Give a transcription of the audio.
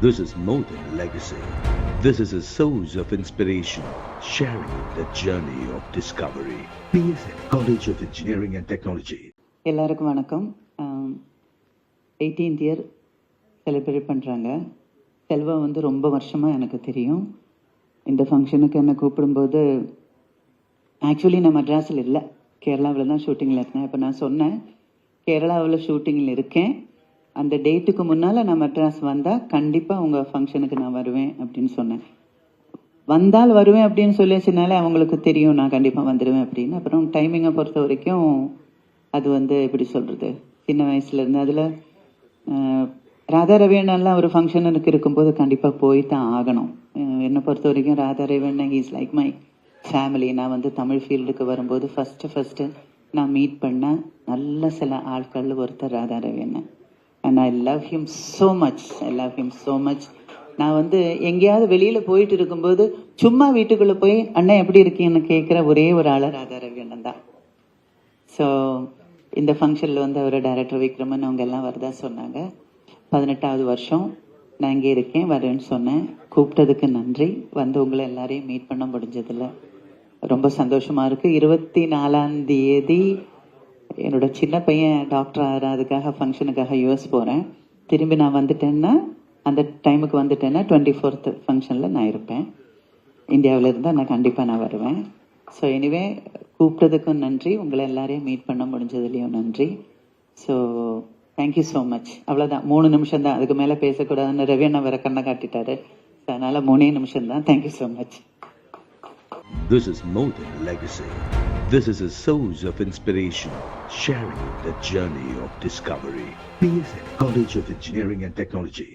This is more than legacy. This is a source of inspiration, sharing the journey of discovery. PSN College of Engineering and Technology. எல்லாருக்கும் வணக்கம். 18th year celebrate பண்ணுறாங்க. செல்வா ரொம்ப வருஷமாக எனக்கு தெரியும். இந்த ஃபங்க்ஷனுக்கு என்னை கூப்பிடும்போது ஆக்சுவலி நான் மெட்ராஸில் இல்லை, கேரளாவில் தான் ஷூட்டிங்கில் இருக்கேன். இப்போ நான் சொன்னேன் கேரளாவில் ஷூட்டிங்கில் இருக்கேன், அந்த டேட்டுக்கு முன்னால் நான் மெட்ராஸ் வந்தால் கண்டிப்பாக உங்கள் ஃபங்க்ஷனுக்கு நான் வருவேன் அப்படின்னு சொன்னேன். வந்தால் வருவேன் அப்படின்னு சொல்லியாச்சுனாலே அவங்களுக்கு தெரியும் நான் கண்டிப்பாக வந்துடுவேன் அப்படின்னு. அப்புறம் டைமிங்கை பொறுத்த வரைக்கும் அது எப்படி சொல்கிறது, சின்ன வயசுலேருந்து அதில் ராதா ரவியண்ணெல்லாம் ஒரு ஃபங்க்ஷனுக்கு இருக்கும்போது கண்டிப்பாக போய் தான் ஆகணும். என்னை பொறுத்த வரைக்கும் ராதா ரவியண்ணன் ஹீஸ் லைக் மை ஃபேமிலி. நான் தமிழ் ஃபீல்டுக்கு வரும்போது ஃபஸ்ட்டு நான் மீட் பண்ண நல்ல சில ஆட்கள் ஒருத்தர் ராதா ரவியண்ணன். And I love him so much. நான் எங்கேயாவது வெளியில் போயிட்டு இருக்கும்போது சும்மா வீட்டுக்குள்ளே போய் அண்ணன் எப்படி இருக்கீங்கன்னு கேட்குற ஒரே ஒரு ஆள் ராதா ரவியண்ணன் தான். ஸோ இந்த ஃபங்க்ஷனில் அவர் டைரக்டர் விக்ரமன் அவங்க எல்லாம் வரதா சொன்னாங்க. 18வது வருஷம் நான் இங்கே இருக்கேன், வரேன்னு சொன்னேன். கூப்பிட்டதுக்கு நன்றி. உங்களை எல்லாரையும் மீட் பண்ண முடிஞ்சதில்ல ரொம்ப சந்தோஷமாக இருக்குது. 24ஆம் தேதி என்னோட சின்ன பையன் டாக்டர் ஆகிற அதுக்காக ஃபங்க்ஷனுக்காக யூஎஸ் போகிறேன். திரும்பி நான் வந்துட்டேன்னா அந்த டைமுக்கு வந்துட்டேன்னா 24th ஃபங்க்ஷனில் நான் இருப்பேன். இந்தியாவில் இருந்தால் நான் கண்டிப்பாக வருவேன். ஸோ எனிவே கூப்பிட்டதுக்கும் நன்றி, உங்களை எல்லாரையும் மீட் பண்ண முடிஞ்சதுலேயும் நன்றி. So thank you so much. அவ்வளோதான், 3 நிமிஷம் தான், அதுக்கு மேலே பேசக்கூடாதுன்னு ரவி அண்ணா வேற கண்ணை காட்டிட்டாரு. அதனால் 3 நிமிஷம் தான். Thank you so much. This is more than legacy. This is a source of inspiration, sharing the journey of discovery. PSN College of Engineering and Technology.